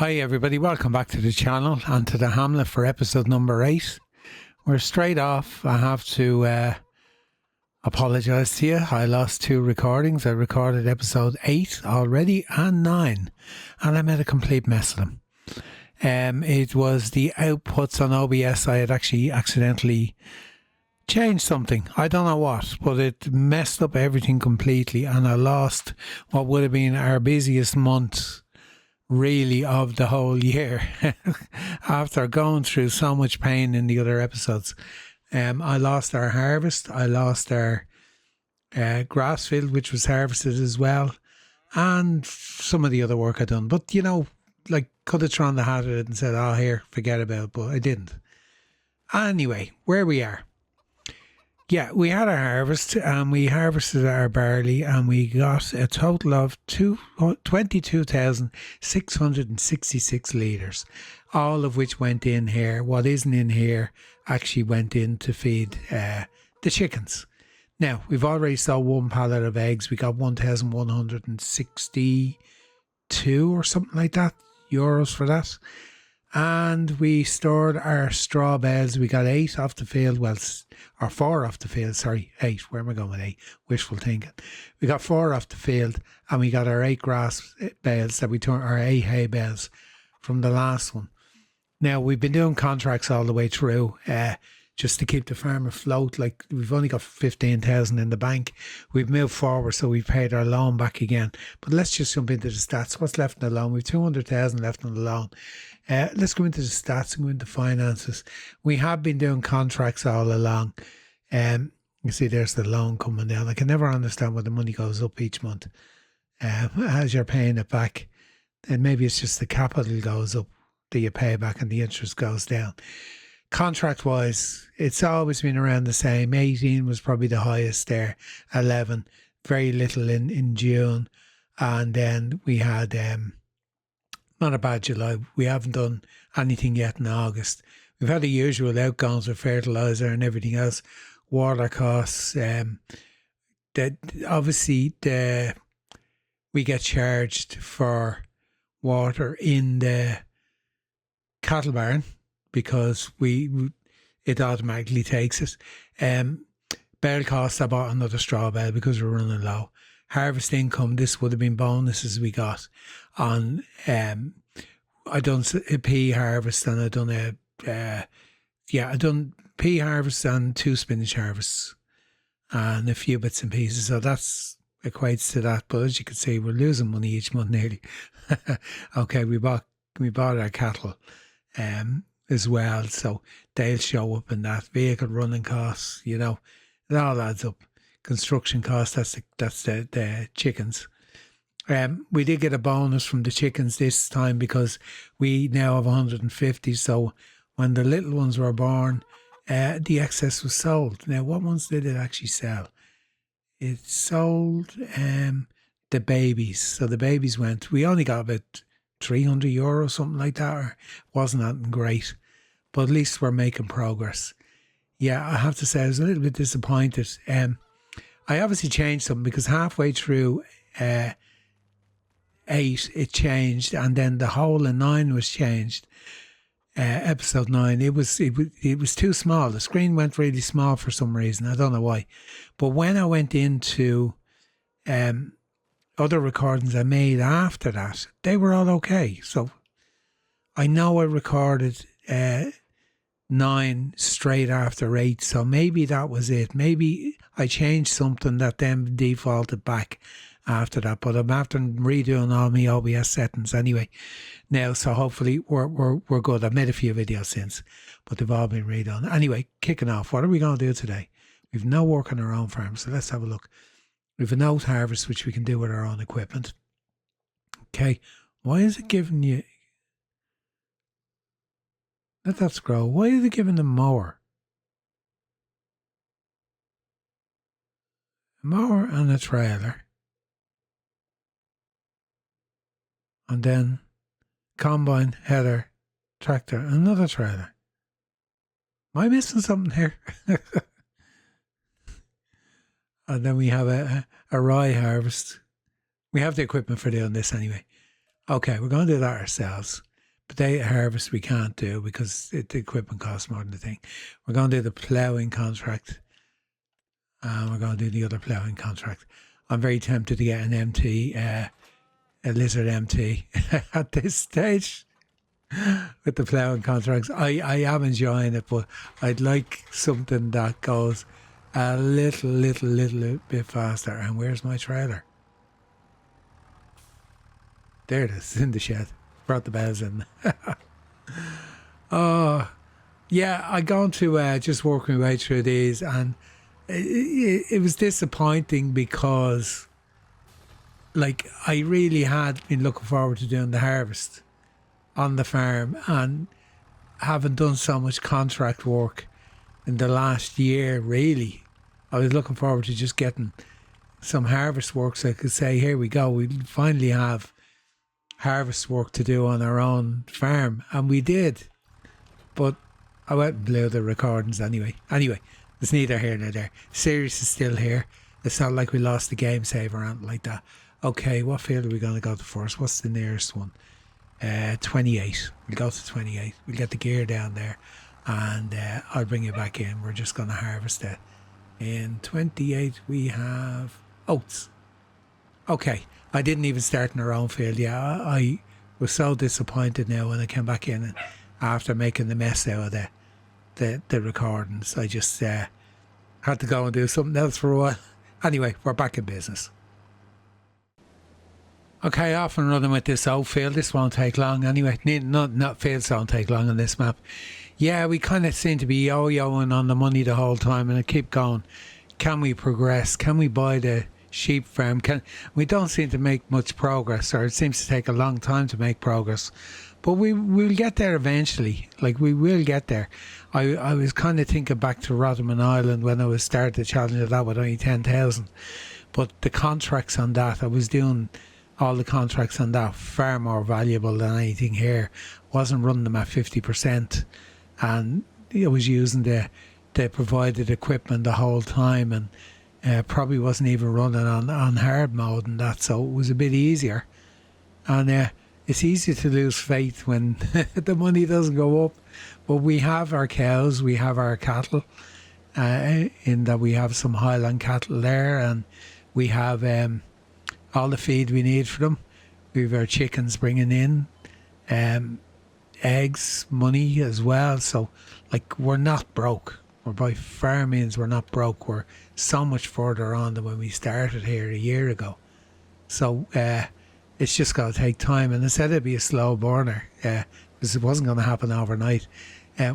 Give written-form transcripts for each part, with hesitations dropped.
Hi everybody, welcome back to the channel and to the Hamlet for episode number 8. We're straight off. I have to apologise to you. I lost 2 recordings. I recorded episode 8 already and 9 and I made a complete mess of them. It was the outputs on OBS. I had actually accidentally changed something. I don't know what, but it messed up everything completely and I lost what would have been our busiest month really of the whole year after going through so much pain in the other episodes. I lost our harvest. I lost our grass field, which was harvested as well, and some of the other work I done. But, you know, like, could have thrown the hat at it and said, oh, here, forget about it, but I didn't. Anyway, where we are. Yeah, we had our harvest and we harvested our barley and we got a total of 22,666 litres, all of which went in here. What isn't in here actually went in to feed the chickens. Now, we've already sold 1 pallet of eggs. We got 1,162 or something like that, euros for that. And we stored our straw bales. We got 8 off the field, or 4 off the field, sorry, 8. Where am I going with 8? Wishful thinking. We got 4 off the field and we got our 8 grass bales that we turned, our 8 hay bales from the last one. Now, we've been doing contracts all the way through just to keep the farm afloat. Like, we've only got 15,000 in the bank. We've moved forward, so we've paid our loan back again. But let's just jump into the stats. What's left in the loan? We've 200,000 left on the loan. Let's go into the stats and go into finances. We have been doing contracts all along. You see, there's the loan coming down. I can never understand why the money goes up each month as you're paying it back. And maybe it's just the capital goes up that you pay back and the interest goes down. Contract-wise, it's always been around the same. 18 was probably the highest there. 11, very little in June. And then we had... not a bad July. We haven't done anything yet in August. We've had the usual outgoings with fertiliser and everything else. Water costs. Obviously, we get charged for water in the cattle barn because it automatically takes it. Bale costs, I bought another straw bale because we're running low. Harvest income, this would have been bonuses we got on. I done a pea harvest and I done I done pea harvest and 2 spinach harvests and a few bits and pieces. So that's equates to that. But as you can see, we're losing money each month nearly. Okay, we bought our cattle as well, so they'll show up in that. Vehicle running costs, you know, it all adds up. Construction costs, that's the chickens. We did get a bonus from the chickens this time because we now have 150. So when the little ones were born, the excess was sold. Now, what ones did it actually sell? It sold the babies. So the babies we only got about 300 euro, something like that. Or wasn't that great, but at least we're making progress. Yeah, I have to say I was a little bit disappointed. I obviously changed something because halfway through 8 it changed, and then the whole of 9 was changed. Episode 9, it was too small. The screen went really small for some reason. I don't know why. But when I went into other recordings I made after that, they were all okay. So I know I recorded 9 straight after 8, so maybe that was it. Maybe I changed something that then defaulted back after that, but I'm after redoing all my OBS settings anyway now, so hopefully we're good. I've made a few videos since, but they've all been redone. Anyway, kicking off, what are we going to do today? We've no work on our own farm, so let's have a look. We've an oat harvest which we can do with our own equipment. Okay, why is it giving you... Let that scroll. Why are they giving them mower? A mower and a trailer. And then combine, header, tractor, another trailer. Am I missing something here? And then we have a rye harvest. We have the equipment for doing this anyway. Okay, we're going to do that ourselves. potato harvest we can't do because the equipment costs more than the thing. We're going to do the ploughing contract, and we're going to do the other ploughing contract. I'm very tempted to get an MT, a Lizard MT at this stage with the ploughing contracts. I am enjoying it, but I'd like something that goes a little bit faster. And where's my trailer? There it is, in the shed. Brought the bells in. Oh, yeah, I'm going to just work my way through these, and it was disappointing because, like, I really had been looking forward to doing the harvest on the farm, and having done so much contract work in the last year, really, I was looking forward to just getting some harvest work so I could say, here we go, we finally have harvest work to do on our own farm, and we did. But I went and blew the recordings anyway. Anyway, it's neither here nor there. Series is still here. It's not like we lost the game save or anything like that. Okay, what field are we going to go to first? What's the nearest one? 28. We'll go to 28. We'll get the gear down there, and I'll bring you back in. We're just going to harvest it. In 28 we have oats. Okay, I didn't even start in our own field. Yeah, I was so disappointed now when I came back in and after making the mess out of the recordings. I just had to go and do something else for a while. Anyway, we're back in business. Okay, off and running with this oat field. This won't take long anyway. Not fields don't take long on this map. Yeah, we kind of seem to be yo-yoing on the money the whole time, and I keep going, can we progress? Can we buy the sheep farm? We don't seem to make much progress, or it seems to take a long time to make progress. But we'll get there eventually. Like, we will get there. I was kind of thinking back to Rotherman Island when I was started the challenge of that with only 10,000. But the contracts on that, I was doing all the contracts on that far more valuable than anything here. Wasn't running them at 50%. And I was using the provided equipment the whole time, and probably wasn't even running on hard mode and that. So it was a bit easier. And it's easy to lose faith when the money doesn't go up. But we have our cows, we have our cattle, in that we have some Highland cattle there, and we have all the feed we need for them. We have our chickens bringing in eggs, money as well. So, like, we're not broke. We're by far means we're not broke. We're so much further on than when we started here a year ago. So, it's just going to take time, and I said it'd be a slow burner because it wasn't going to happen overnight.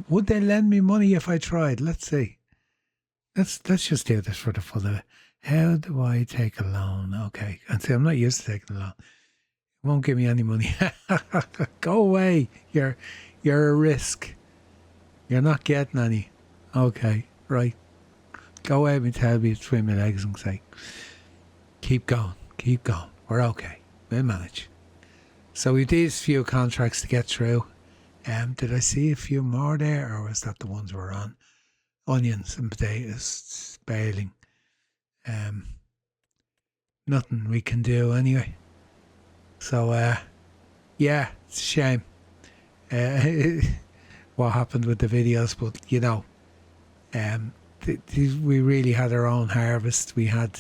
Would they lend me money if I tried? Let's see. Let's just do this for the fun of it. How do I take a loan? Okay, and see, I'm not used to taking a loan. It won't give me any money. Go away. You're a risk. You're not getting any. Okay, right. Go away and tell me between my legs and say, keep going. We're okay. We'll manage. So we've these few contracts to get through. Did I see a few more there, or was that the ones we're on? Onions and potatoes, baling. Nothing we can do anyway. So yeah, it's a shame what happened with the videos, but you know, we really had our own harvest. We had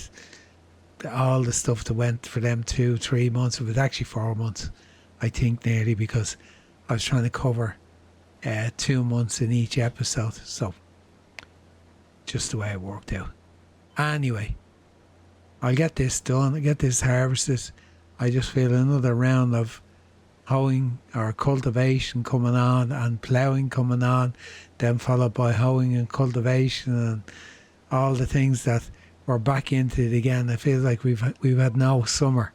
all the stuff that went for them 2-3 months. It was actually 4 months, I think, nearly, because I was trying to cover 2 months in each episode. So just the way it worked out. Anyway, I'll get this done. I'll get this harvested. I just feel another round of hoeing or cultivation coming on, and ploughing coming on, then followed by hoeing and cultivation, and all the things that we're back into it again. I feel like we've had no summer,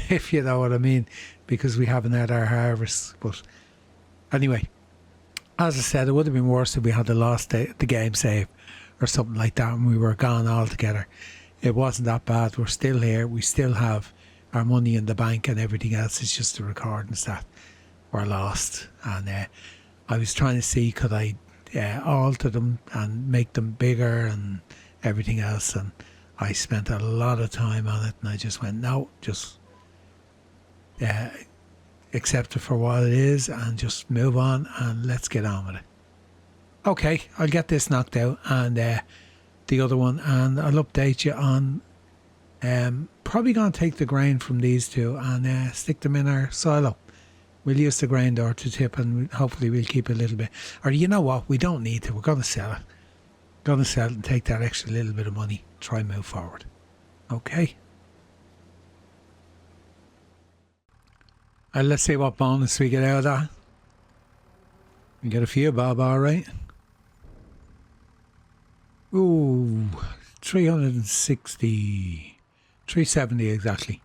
if you know what I mean, because we haven't had our harvest. But anyway, as I said, it would have been worse if we had lost the game save or something like that and we were gone altogether. It wasn't that bad. We're still here. We still have our money in the bank and everything else. It's just the recordings that were lost. And I was trying to see, could I alter them and make them bigger and everything else, and I spent a lot of time on it, and I just went, no, just accept it for what it is and just move on and let's get on with it. Okay, I'll get this knocked out and the other one, and I'll update you on probably going to take the grain from these two and stick them in our silo. We'll use the grain door to tip and hopefully we'll keep a little bit. Or you know what, we don't need to, we're going to sell it. Going to sell it and take that extra little bit of money, try and move forward. Okay. And let's see what bonus we get out of that. We get a few bob, alright. Ooh, 360, 370 exactly.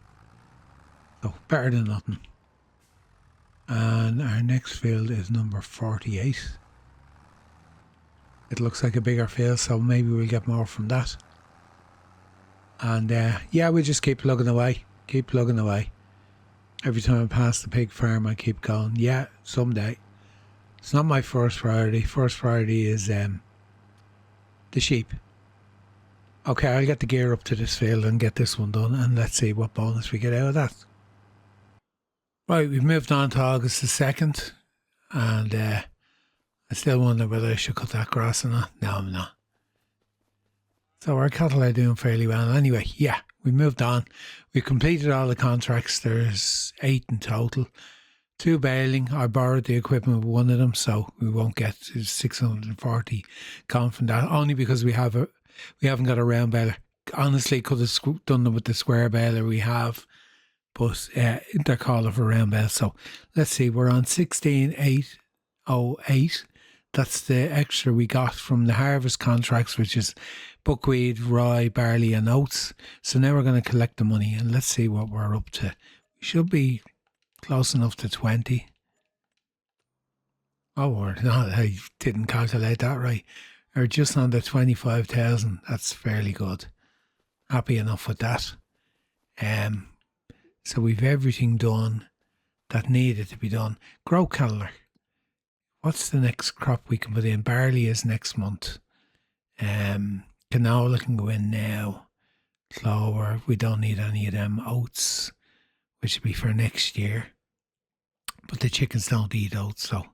So better than nothing. And our next field is number 48. It looks like a bigger field, so maybe we'll get more from that. And yeah, we'll just keep plugging away. Keep plugging away. Every time I pass the pig farm, I keep going, yeah, someday. It's not my first priority. First priority is the sheep. Okay, I'll get the gear up to this field and get this one done, and let's see what bonus we get out of that. Right, we've moved on to August the 2nd, and I still wonder whether I should cut that grass or not. No, I'm not. So our cattle are doing fairly well. Anyway, yeah, we moved on. We completed all the contracts. There's 8 in total. 2 baling. I borrowed the equipment of one of them, so we won't get 640 gone from that. Only because we haven't got a round baler. Honestly, could have done it with the square baler we have, but they're calling for a round bale. So let's see, we're on 16,808. That's the extra we got from the harvest contracts, which is buckwheat, rye, barley and oats. So now we're going to collect the money and let's see what we're up to. We should be close enough to 20. Oh, we're not, I didn't calculate that right. We're just under 25,000. That's fairly good. Happy enough with that. So we've everything done that needed to be done. Grow calendar. What's the next crop we can put in? Barley is next month. Canola can go in now. Clover, we don't need any of them. Oats, which will be for next year. But the chickens don't eat oats, so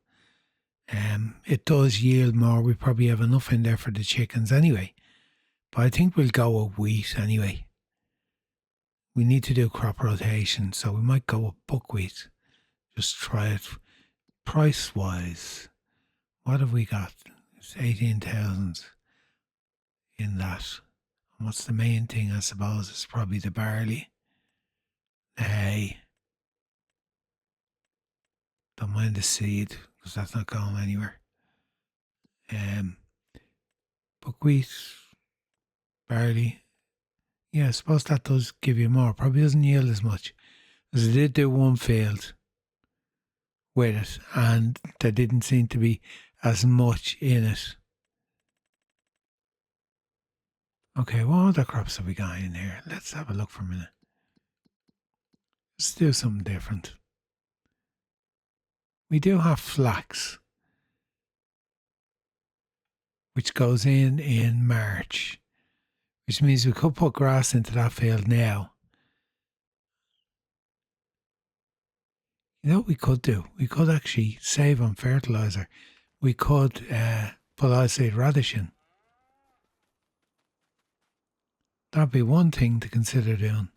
it does yield more. We probably have enough in there for the chickens anyway. But I think we'll go with wheat anyway. We need to do crop rotation, so we might go with buckwheat. Just try it. Price-wise, what have we got? It's 18,000 in that. And what's the main thing, I suppose, is probably the barley. The hay. Don't mind the seed, because that's not going anywhere. Buckwheat, barley. Yeah, I suppose that does give you more. Probably doesn't yield as much. Because I did do one field with it, and there didn't seem to be as much in it. Okay, what other crops have we got in here? Let's have a look for a minute. Let's do something different. We do have flax, which goes in March, which means we could put grass into that field now. You know what we could do? We could actually save on fertiliser. We could put isolate radish in. That'd be one thing to consider doing.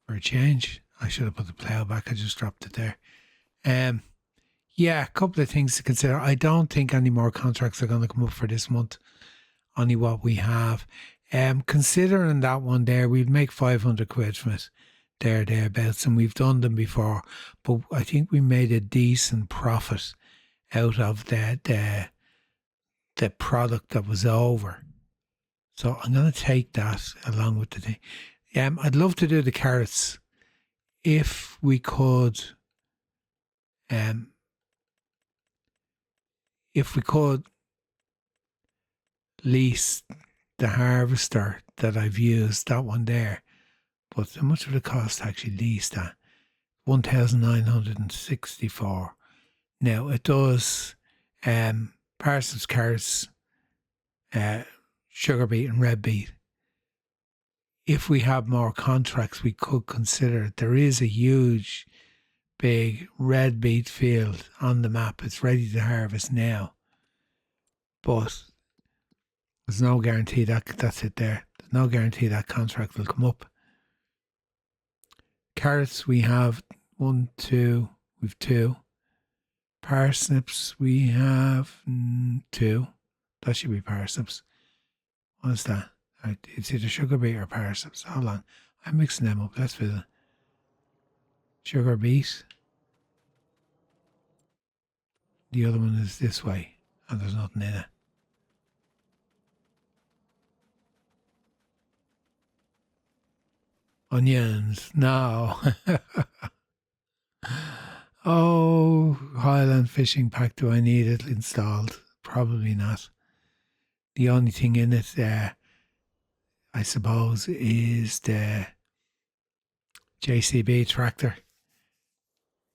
For a change. I should have put the plough back. I just dropped it there. Yeah, a couple of things to consider. I don't think any more contracts are going to come up for this month. Only what we have. Considering that one there, we'd make 500 quid from it. Thereabouts, and we've done them before, but I think we made a decent profit out of the product that was over. So I'm going to take that along with the thing. I'd love to do the carrots if we could. If we could lease the harvester that I've used, that one there. But how much would it cost to actually lease that? 1,964. Now it does parsnips, carrots, sugar beet and red beet. If we have more contracts, we could consider it. There is a huge big red beet field on the map. It's ready to harvest now. But there's no guarantee that's it there. There's no guarantee that contract will come up. Carrots, we have 1, 2, we've 2. Parsnips, we have 2. That should be parsnips. What's that? It's either sugar beet or parsnips. Hold on. I'm mixing them up. Let's visit. Sugar beet. The other one is this way, and there's nothing in it. Onions. No. Oh, Highland fishing pack. Do I need it installed? Probably not. The only thing in it, I suppose, is the JCB tractor.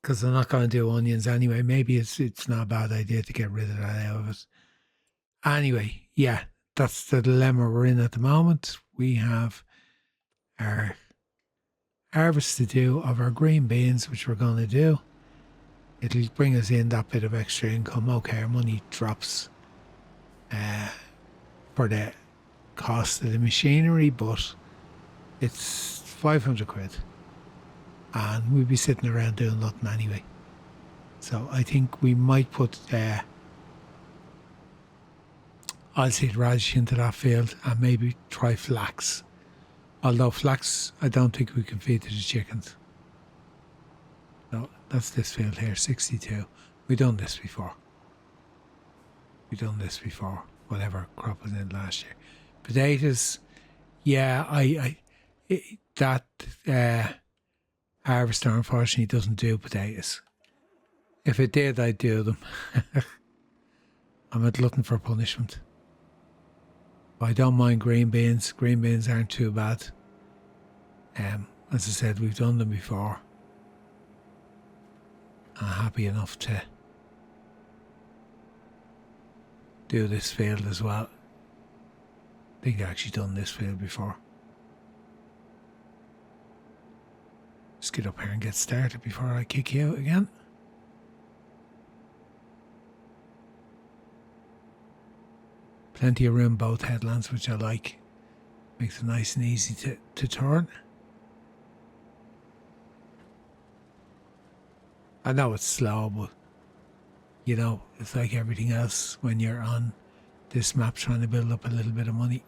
Because I'm not going to do onions anyway. Maybe it's not a bad idea to get rid of that out of it. Anyway, yeah, that's the dilemma we're in at the moment. We have our harvest to do of our green beans, which we're going to do. It'll bring us in that bit of extra income. Okay, our money drops for the cost of the machinery, but it's 500 quid. And we'd be sitting around doing nothing anyway. So I think we might put oilseed radish into that field and maybe try flax. Although flax, I don't think we can feed to the chickens. No, that's this field here, 62. We've done this before. Whatever crop was in last year. Potatoes, yeah, that harvester unfortunately doesn't do potatoes. If it did, I'd do them. I'm not looking for punishment. I don't mind green beans. Green beans aren't too bad. As I said, we've done them before. I'm happy enough to do this field as well. I think I've actually done this field before. Just get up here and get started before I kick you out again. Plenty of room, both headlands, which I like. Makes it nice and easy to turn. I know it's slow, but you know, it's like everything else when you're on this map trying to build up a little bit of money.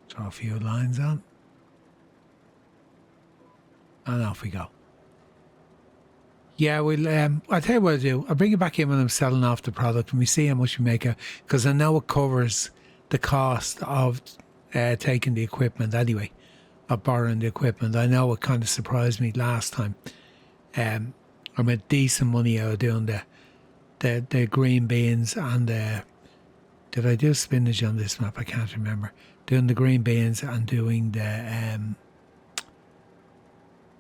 Throw a few lines on. And off we go. Yeah, I'll tell you what I'll do. I'll bring it back in when I'm selling off the product and we see how much we make out. Because I know it covers the cost of taking the equipment anyway, of borrowing the equipment. I know it kind of surprised me last time. I made decent money out of doing the green beans and did I do spinach on this map? I can't remember. Doing the green beans and doing the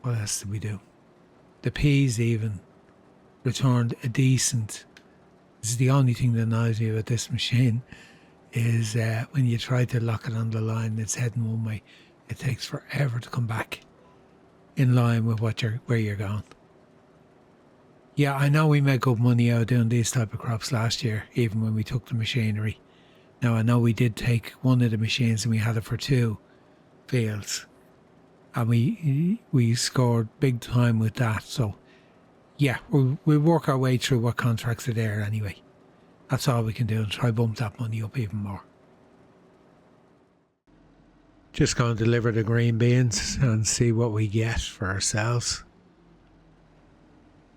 what else did we do? The peas even returned a decent. This is the only thing that annoys me about this machine is when you try to lock it on the line, it's heading one way. It takes forever to come back in line with where you're going. Yeah, I know we made good money out of doing these type of crops last year, even when we took the machinery. Now I know we did take one of the machines and we had it for 2 fields. And we scored big time with that. So, yeah, we'll work our way through what contracts are there anyway. That's all we can do and try bump that money up even more. Just going to deliver the green beans and see what we get for ourselves.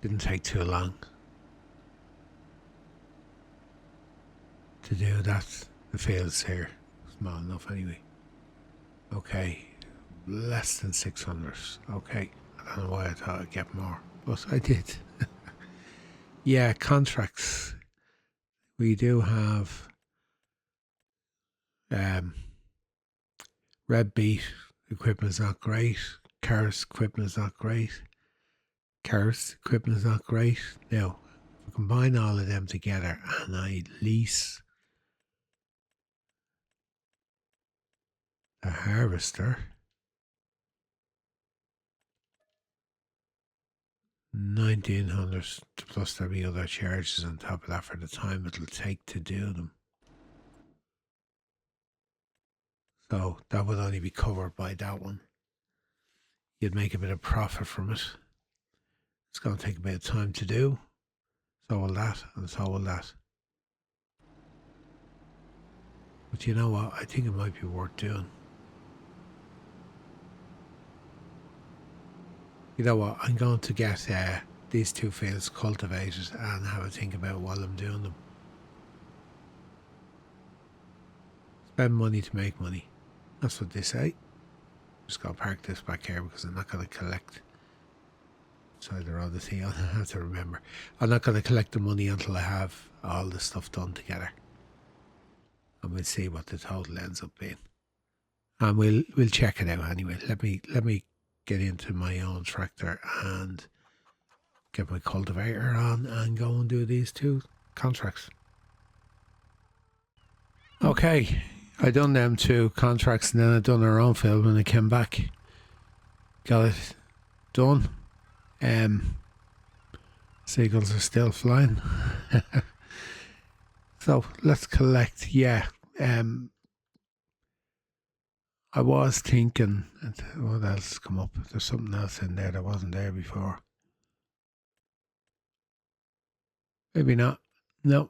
Didn't take too long to do that. The field's here. Small enough anyway. Okay. Less than 600. Okay. I don't know why I thought I'd get more, but I did. Yeah, contracts. We do have red beet equipment is not great. Carrots equipment is not great. Carrots equipment is not great. Now, if we combine all of them together and I lease a harvester, 1,900 plus there'll be other charges on top of that for the time it'll take to do them. So that would only be covered by that one. You'd make a bit of profit from it. It's going to take a bit of time to do. So will that, and so will that. But you know what? I think it might be worth doing. You know what? I'm going to get these two fields cultivated and have a think about while I'm doing them. Spend money to make money. That's what they say. Just got to park this back here because I'm not going to collect. Side the road, the thing I have to remember. I'm not going to collect the money until I have all the stuff done together. And we'll see what the total ends up being. And we'll check it out anyway. Let me get into my own tractor and get my cultivator on and go and do these two contracts. Okay, I done them two contracts and then I done our own field when I came back. Got it done. Seagulls are still flying. So let's collect. Yeah. I was thinking, what else come up? There's something else in there that wasn't there before. Maybe not. No.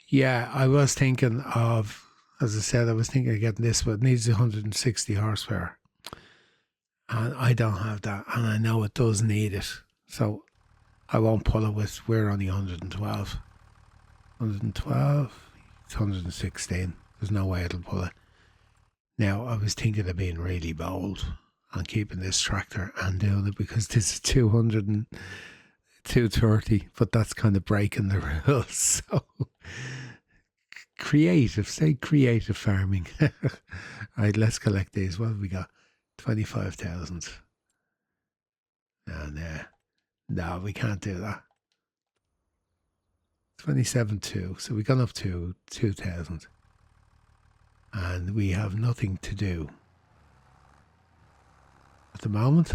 Yeah, I was thinking of, as I said, I was thinking of getting this, but it needs 160 horsepower. And I don't have that, and I know it does need it. So I won't pull it with, we're only 112. 112, it's 116. There's no way it'll pull it. Now, I was thinking of being really bold on keeping this tractor and doing it because this is 200 and 230, but that's kind of breaking the rules. So, say creative farming. All right, let's collect these. What have we got? 25,000. And no, we can't do that. 27.2. So we've gone up to 2,000. And we have nothing to do at the moment.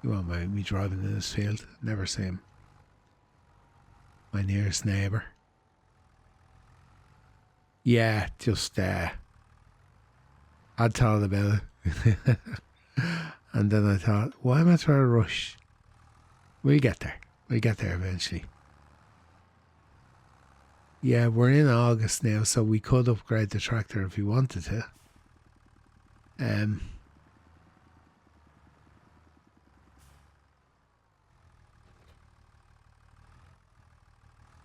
You won't mind me driving in this field. Never see him. My nearest neighbour. Yeah, just I'd thought about it. And then I thought, why am I trying to rush? We'll get there. We'll get there eventually. Yeah, we're in August now, so we could upgrade the tractor if we wanted to.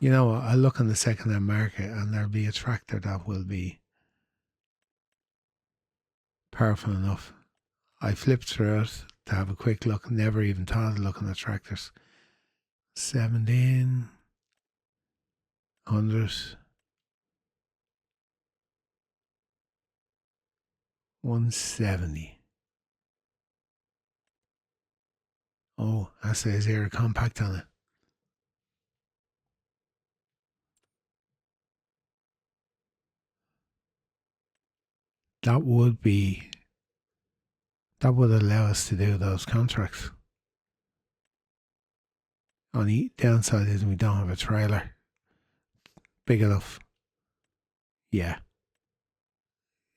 You know what? I'll look on the second-hand market and there'll be a tractor that will be powerful enough. I flipped through it to have a quick look. Never even thought of looking at tractors. 1,700. 170. Oh, that says here a compact on it. That would allow us to do those contracts. Only downside is we don't have a trailer big enough. Yeah.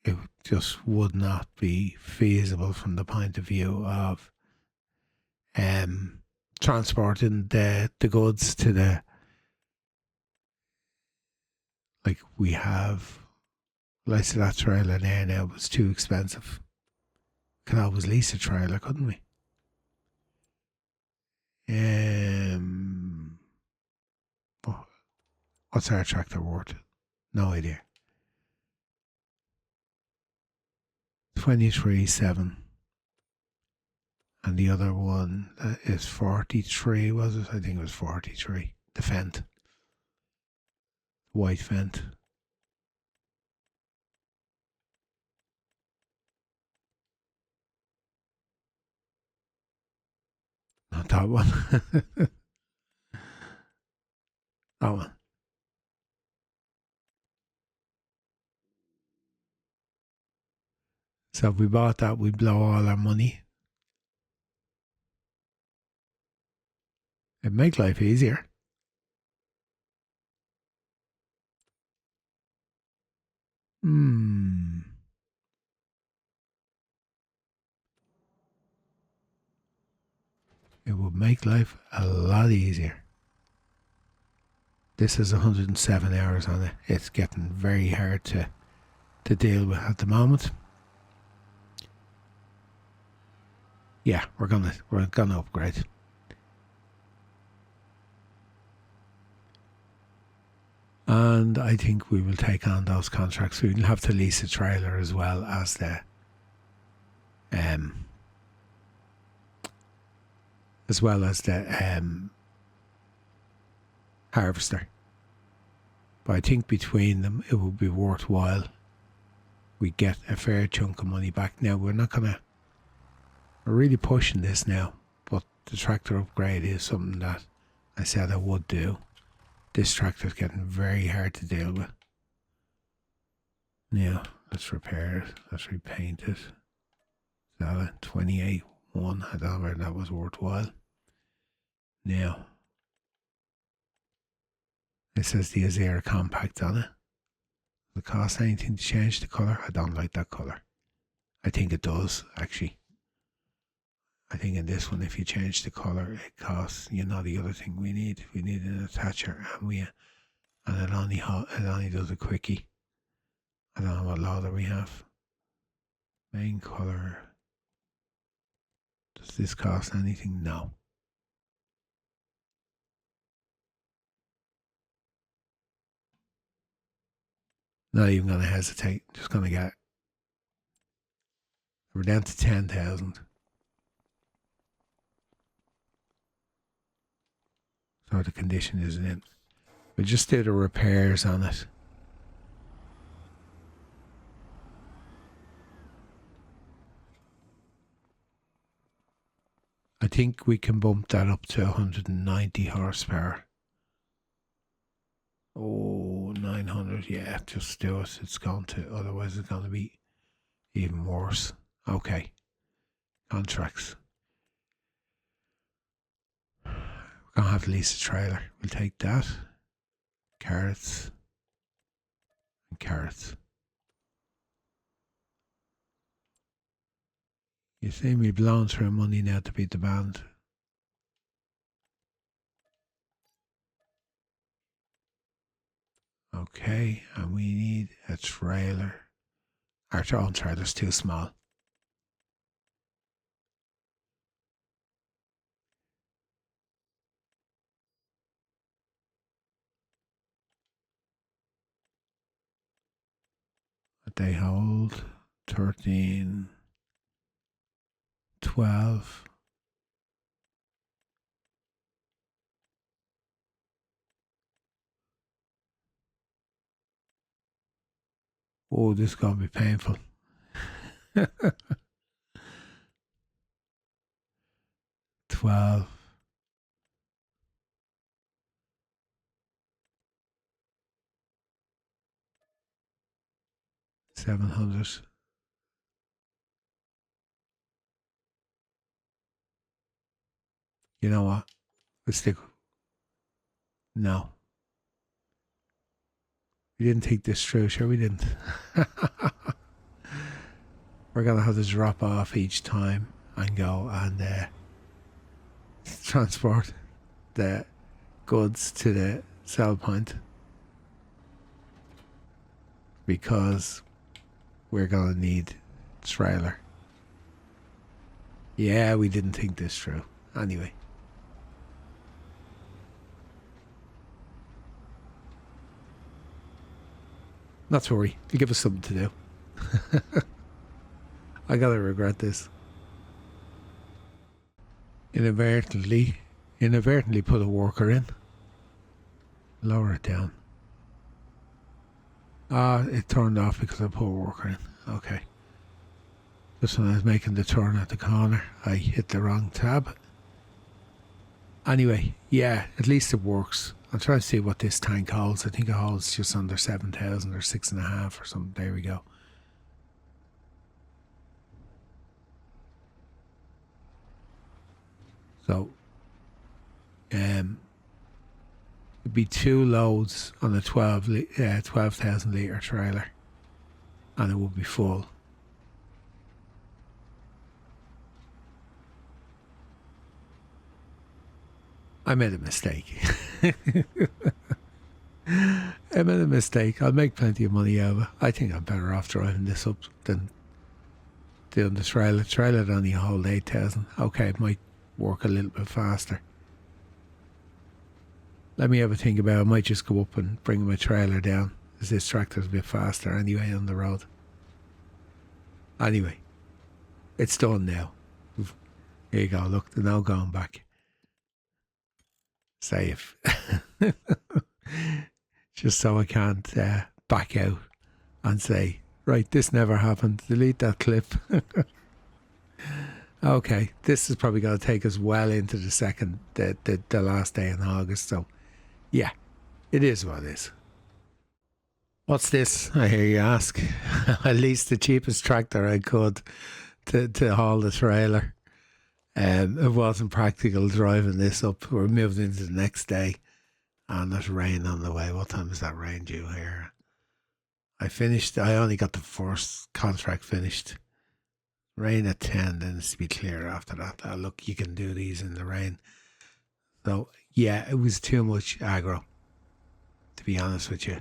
It just would not be feasible from the point of view of transporting the goods to the, like we have, like that trailer there now was too expensive. Could always lease a trailer, couldn't we? What's our tractor worth? No idea. 23.7. And the other one is 43, was it? I think it was 43. The Fendt. White Fendt. Not that one. That one. So if we bought that, we'd blow all our money. It'd make life easier. It would make life a lot easier. This is 107 hours on it. It's getting very hard to deal with at the moment. Yeah, we're gonna upgrade. And I think we will take on those contracts. We will have to lease a trailer as well as the harvester. But I think between them it would be worthwhile. We get a fair chunk of money back. Now we're really pushing this now, but the tractor upgrade is something that I said I would do. This tractor's getting very hard to deal with. Now, let's repair it. Let's repaint it. Sell it. 28.1. I don't know whether that was worthwhile. Now, it says the Azera Compact on it. Does it cost anything to change the colour? I don't like that colour. I think it does, actually. I think in this one, if you change the colour, it costs, the other thing we need. We need an attacher, and it only does a quickie. I don't know what loader we have. Main colour. Does this cost anything? No. Not even going to hesitate. Just going to get it. We're down to 10,000. So the condition isn't in. We'll just do the repairs on it. I think we can bump that up to 190 horsepower. Oh, 900. Yeah, just do it. It's going to, otherwise it's going to be even worse. Okay. Contracts. We're going to have to lease a trailer. We'll take that. Carrots. And carrots. You see me blowing through money now to beat the band. Okay, and we need a trailer. Our own trailer's too small. They hold 13, 12. Oh, this is going to be painful. 12. 700. You know what? Let's stick. No. We didn't think this through. Sure, we didn't. We're going to have to drop off each time and go and transport the goods to the sell point. Because we're going to need a trailer. Yeah, we didn't think this through. Anyway. Not to worry. It'll give us something to do. I gotta regret this. Inadvertently put a worker in. Lower it down. It turned off because I put a worker in. Okay. Just when I was making the turn at the corner, I hit the wrong tab. Anyway, yeah, at least it works. I'll try to see what this tank holds. I think it holds just under 7,000 or 6.5 or something. There we go. So, it'd be 2 loads on a 12,000 litre trailer, and it would be full. I made a mistake. I made a mistake. I'll make plenty of money out of it. I think I'm better off driving this up than doing the trailer. Trailer only hold 8,000. Okay, it might work a little bit faster. Let me have a think about it. I might just go up and bring my trailer down, as this tractor's a bit faster anyway on the road. Anyway, it's done now. Here you go. Look, there's no going back. Save. Just so I can't back out and say, right, this never happened. Delete that clip. Okay, this is probably going to take us well into the last day in August. So, yeah, it is what it is. What's this? I hear you ask. At least the cheapest tractor I could to haul the trailer. It wasn't practical driving this up. We're moved into the next day, and there's rain on the way. What time is that rain due here? I only got the first contract finished. Rain at 10, then it's to be clear after that. Look, you can do these in the rain. So, yeah, it was too much aggro, to be honest with you.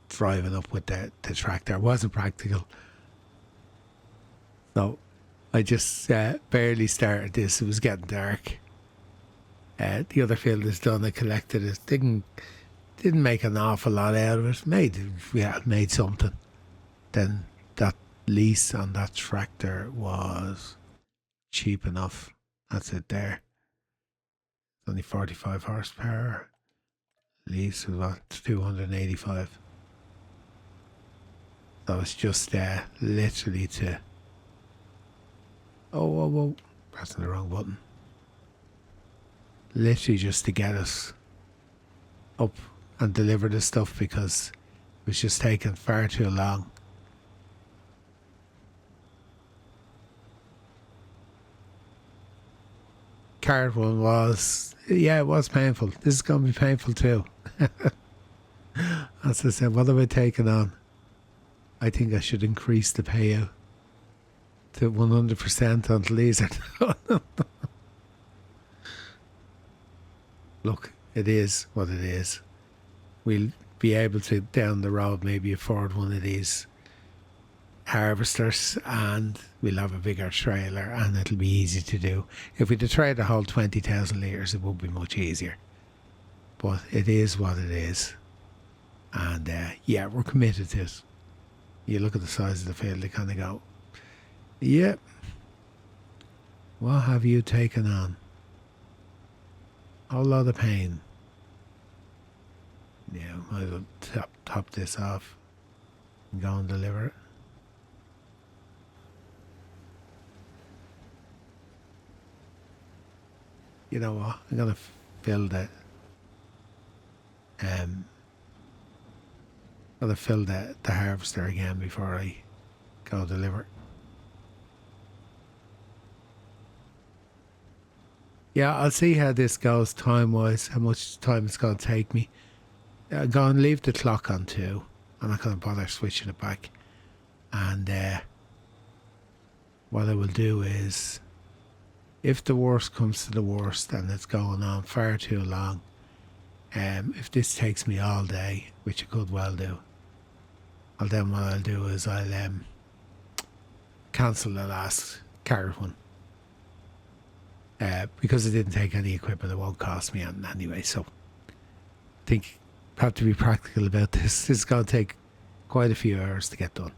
Driving up with the tractor. It wasn't practical. So, I just barely started this. It was getting dark. The other field is done. I collected it. Didn't make an awful lot out of it. Made something. Then that lease on that tractor was cheap enough. That's it there. It's only 45 horsepower. Lease was about 285. So it's just literally to... Oh, pressing the wrong button. Literally just to get us up and deliver the stuff, because it was just taking far too long. Card one was, it was painful. This is going to be painful too. As I said, what have I taken on? I think I should increase the payout to 100% until these are done. Look, it is what it is. We'll be able to, down the road, maybe afford one of these harvesters, and we'll have a bigger trailer, and it'll be easy to do. If we'd have tried to hold 20,000 litres, it would be much easier. But it is what it is. And yeah, we're committed to it. You look at the size of the field, they kind of go, yep. What have you taken on? A whole lot of pain. Yeah, might as well top this off and go and deliver it. You know what? I'm gonna fill the harvester again before I go deliver it. Yeah, I'll see how this goes time-wise, how much time it's going to take me. Go and leave the clock on too. I'm not going to bother switching it back. And what I will do is, if the worst comes to the worst and it's going on far too long, if this takes me all day, which it could well do, then what I'll do is I'll cancel the last cart one. Because it didn't take any equipment, it won't cost me anything anyway. So I think I have to be practical about this. This is going to take quite a few hours to get done.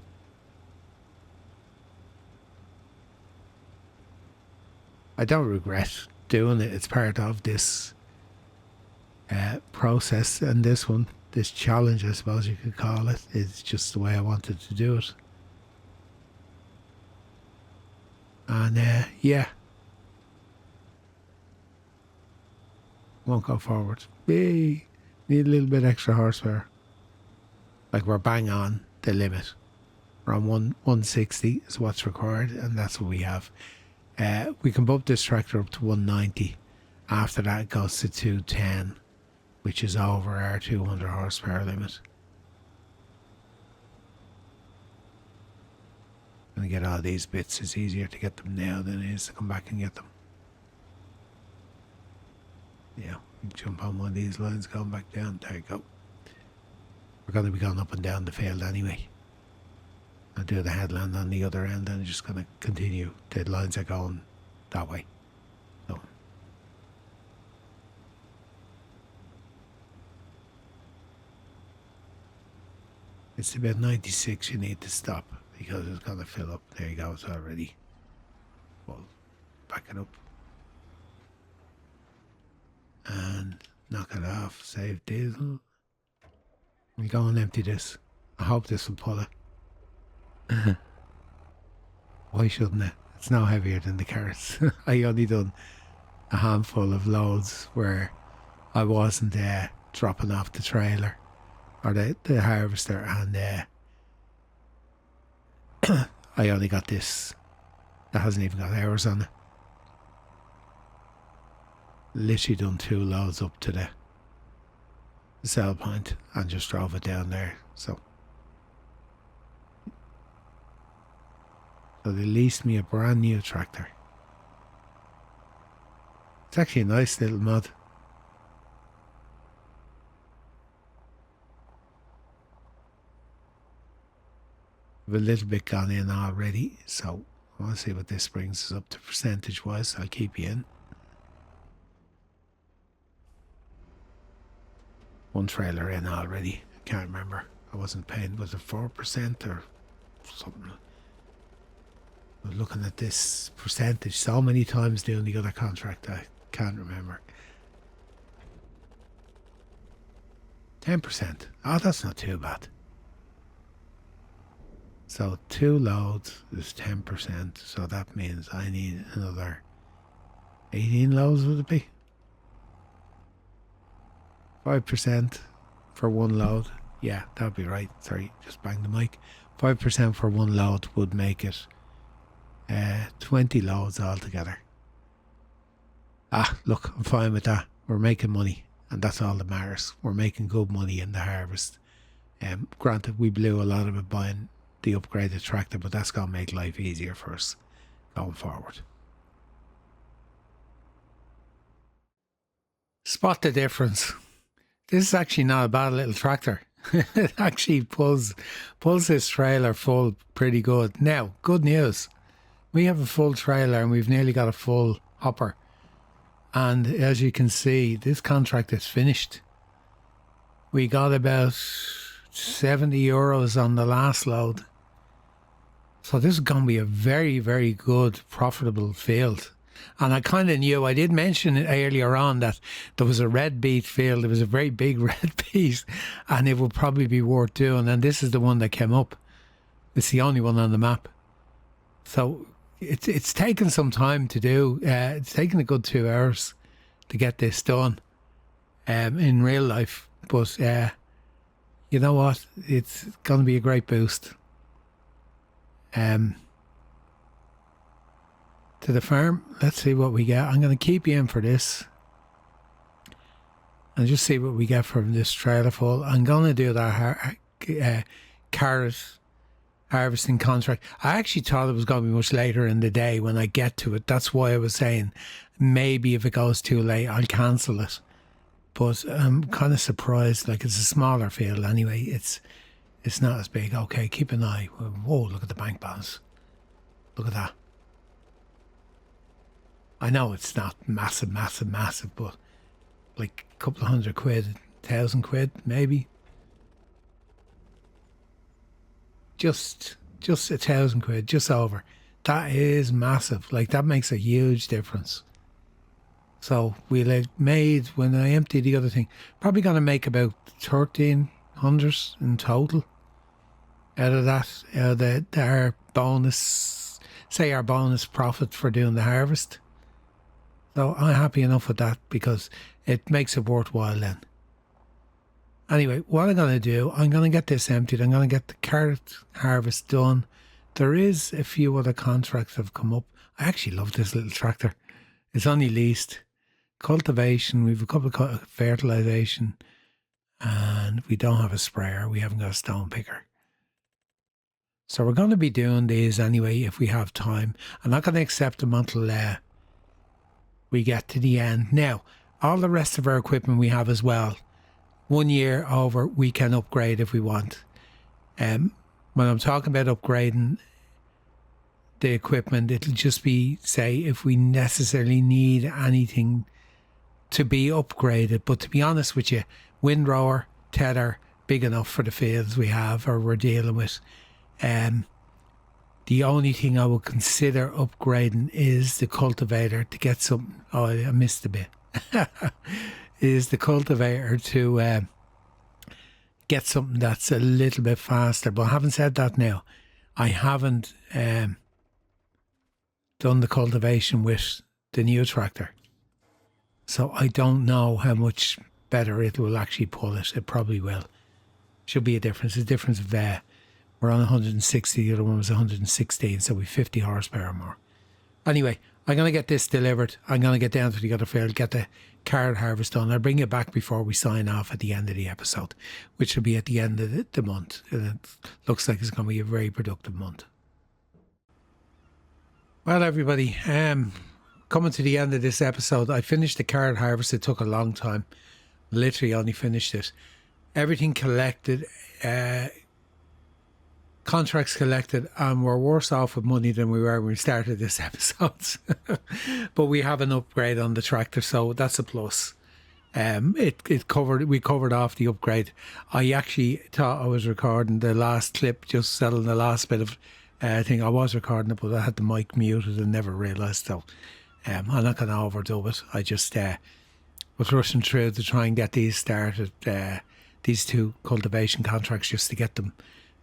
I don't regret doing it. It's part of this process, and this challenge, I suppose you could call it. It's just the way I wanted to do it. And yeah. Won't go forward. Yay. Need a little bit extra horsepower. Like, we're bang on the limit. We're on 160 is what's required, and that's what we have. We can bump this tractor up to 190 After that, it goes to 210, which is over our 200 horsepower limit. Gonna get all these bits. It's easier to get them now than it is to come back and get them. Yeah, we can jump on one of these lines going back down. There you go. We're going to be going up and down the field anyway. I'll do the headland on the other end and just going to continue. The lines are going that way. So. It's about 96 you need to stop because it's going to fill up. There you go, it's already full. Back it up. And knock it off. Save diesel. We go and empty this. I hope this will pull it. Why shouldn't it? It's no heavier than the carrots. I only done a handful of loads where I wasn't dropping off the trailer or the harvester, and I only got this. That hasn't even got hours on it. Literally done 2 loads up to the sell point and just drove it down there. So they leased me a brand new tractor. It's actually a nice little mod. I've a little bit gone in already, so I want to see what this brings us up to percentage wise. I'll keep you in. One trailer in already. I can't remember. I wasn't paying. Was it 4% or something? I was looking at this percentage so many times doing the other contract. I can't remember. 10%. Oh, that's not too bad. So 2 loads is 10%. So that means I need another 18 loads, would it be? 5% for 1 load. Yeah, that would be right. Sorry, just banged the mic. 5% for 1 load would make it 20 loads altogether. Ah, look, I'm fine with that. We're making money, and that's all that matters. We're making good money in the harvest. Granted, we blew a lot of it buying the upgraded tractor, but that's going to make life easier for us going forward. Spot the difference. This is actually not a bad little tractor. It actually pulls this trailer full pretty good. Now, good news. We have a full trailer and we've nearly got a full hopper. And as you can see, this contract is finished. We got about 70 euros on the last load. So this is going to be a very, very good, profitable field. And I kind of knew, I did mention it earlier on that there was a red beet field. There was a very big red beet and it would probably be worth doing. And this is the one that came up. It's the only one on the map. So it's taken some time to do. It's taken a good 2 hours to get this done in real life. But you know what? It's going to be a great boost. To the farm. Let's see what we get. I'm going to keep you in for this and just see what we get from this trailer full. I'm going to do that carrot harvesting contract. I actually thought it was going to be much later in the day when I get to it. That's why I was saying maybe if it goes too late I'll cancel it, but I'm kind of surprised. Like, it's a smaller field anyway. It's not as big. Okay, keep an eye. Whoa, look at the bank balance. Look at that. I know it's not massive, but like a couple of £100, £1,000 maybe. Just £1,000, just over. That is massive. Like, that makes a huge difference. So we'll have made, when I empty the other thing, probably going to make about 1,300 in total out of that. Our bonus, say our bonus profit for doing the harvest. So I'm happy enough with that because it makes it worthwhile then. Anyway, what I'm going to do, I'm going to get this emptied. I'm going to get the carrot harvest done. There is a few other contracts that have come up. I actually love this little tractor. It's only leased cultivation, we've a couple of fertilization, and we don't have a sprayer. We haven't got a stone picker. So we're going to be doing these anyway if we have time. I'm not going to accept them until we get to the end. Now, all the rest of our equipment we have as well. 1 year over, we can upgrade if we want. When I'm talking about upgrading the equipment, it'll just be, say, if we necessarily need anything to be upgraded. But to be honest with you, windrower, tether, big enough for the fields we have or we're dealing with. The only thing I would consider upgrading is the cultivator to get something. Oh, I missed a bit. Is the cultivator to get something that's a little bit faster. But having said that now, I haven't done the cultivation with the new tractor. So I don't know how much better it will actually pull it. It probably will. Should be a difference. A difference of we're on 160, the other one was 116, so we've 50 horsepower more. Anyway, I'm going to get this delivered. I'm going to get down to the other field, get the carrot harvest done. I'll bring it back before we sign off at the end of the episode, which will be at the end of the month. And it looks like it's going to be a very productive month. Well, everybody, coming to the end of this episode, I finished the carrot harvest. It took a long time. Literally only finished it. Everything collected, contracts collected, and we're worse off with money than we were when we started this episode. But we have an upgrade on the tractor, so that's a plus. We covered off the upgrade. I actually thought I was recording the last clip, just selling the last bit of thing. I was recording it, but I had the mic muted and never realised. So I'm not going to overdub it. I just was rushing through to try and get these started. These 2 cultivation contracts, just to get them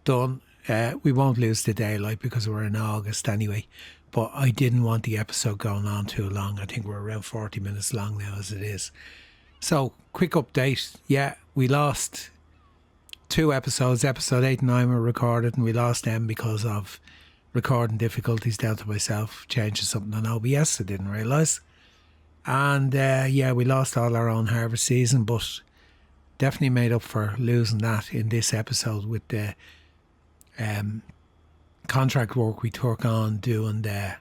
done. We won't lose the daylight because we're in August anyway, but I didn't want the episode going on too long. I think we're around 40 minutes long now as it is. So, quick update. Yeah, we lost 2 episodes. Episode 8 and 9 were recorded, and we lost them because of recording difficulties down to myself changing something on OBS I didn't realise. And we lost all our own harvest season, but definitely made up for losing that in this episode with the contract work we took on doing the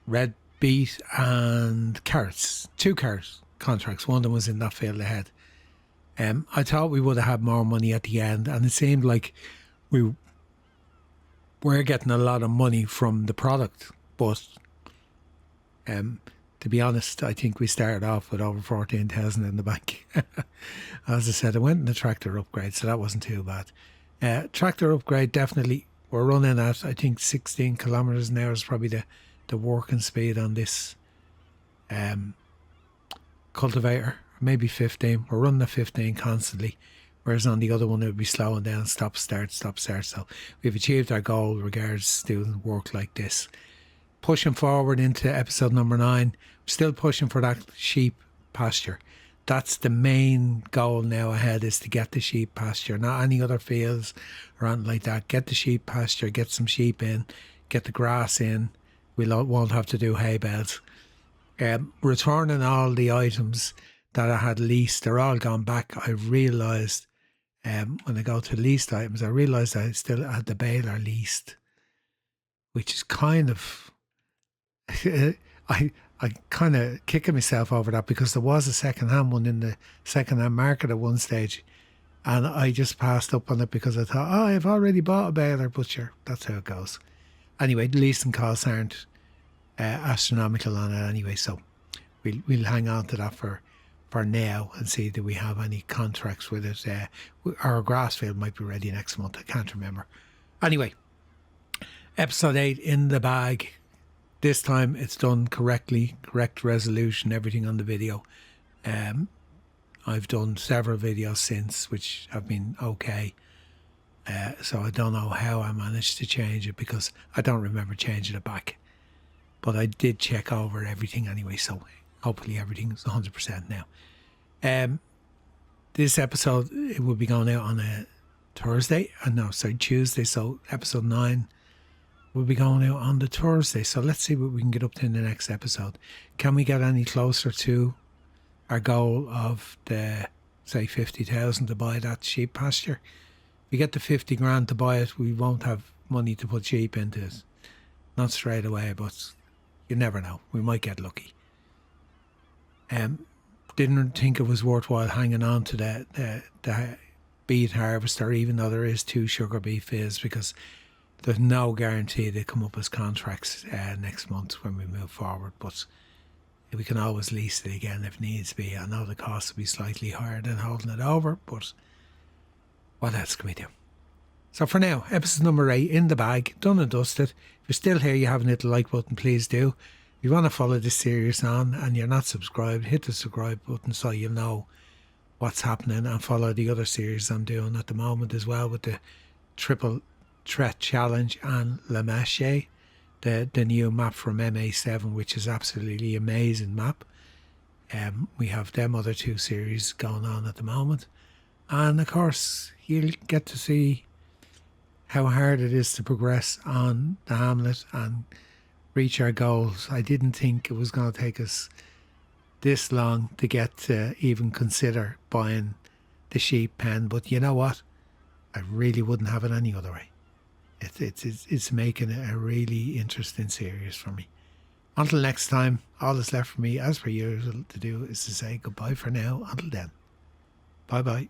red beet and carrots. 2 carrot contracts. One of them was in that field ahead. I thought we would have had more money at the end, and it seemed like we were getting a lot of money from the product, but to be honest, I think we started off with over 14,000 in the bank. As I said, I went in the tractor upgrade, so that wasn't too bad. Tractor upgrade, definitely. We're running at, I think, 16 kilometres an hour is probably the working speed on this cultivator. Maybe 15. We're running at 15 constantly. Whereas on the other one, it would be slowing down, stop, start. So we've achieved our goal regards to doing work like this. Pushing forward into episode number 9, still pushing for that sheep pasture. That's the main goal now ahead, is to get the sheep pasture, not any other fields or anything like that. Get the sheep pasture, get some sheep in, get the grass in. We won't have to do hay bales. Returning all the items that I had leased, they're all gone back. I realised when I go to leased items, I realised I still had the baler leased, which is kind of... I kind of kicking myself over that, because there was a second-hand one in the second-hand market at one stage, and I just passed up on it because I thought, I've already bought a baler, but sure, that's how it goes. Anyway, the leasing costs aren't astronomical on it anyway, so we'll hang on to that for now and see, do we have any contracts with it. Our grass field might be ready next month, I can't remember. Anyway, episode 8 in the bag. This time it's done correctly, correct resolution, everything on the video. I've done several videos since which have been okay. So I don't know how I managed to change it, because I don't remember changing it back. But I did check over everything anyway, so hopefully everything's 100% now. This episode, it will be going out on a Tuesday, so episode 9 we'll be going out on the Thursday. So let's see what we can get up to in the next episode. Can we get any closer to our goal of the, say, 50,000 to buy that sheep pasture? If we get the 50 grand to buy it, we won't have money to put sheep into it. Not straight away, but you never know. We might get lucky. Didn't think it was worthwhile hanging on to the beet harvester, even though there is 2 sugar beet fields, because there's no guarantee they come up as contracts next month when we move forward. But we can always lease it again if needs be. I know the cost will be slightly higher than holding it over, but what else can we do? So for now, episode number 8 in the bag, done and dusted. If you're still here, you haven't hit the like button, please do. If you want to follow this series on and you're not subscribed, hit the subscribe button so you'll know what's happening, and follow the other series I'm doing at the moment as well, with the Triple Threat Challenge and La Mache, the new map from MA7, which is absolutely amazing map. We have them other 2 series going on at the moment. And of course, you'll get to see how hard it is to progress on the Hamlet and reach our goals. I didn't think it was going to take us this long to get to even consider buying the sheep pen, but you know what? I really wouldn't have it any other way. It's making it a really interesting series for me. Until next time, all that's left for me, as per usual, to do is to say goodbye for now. Until then, bye bye.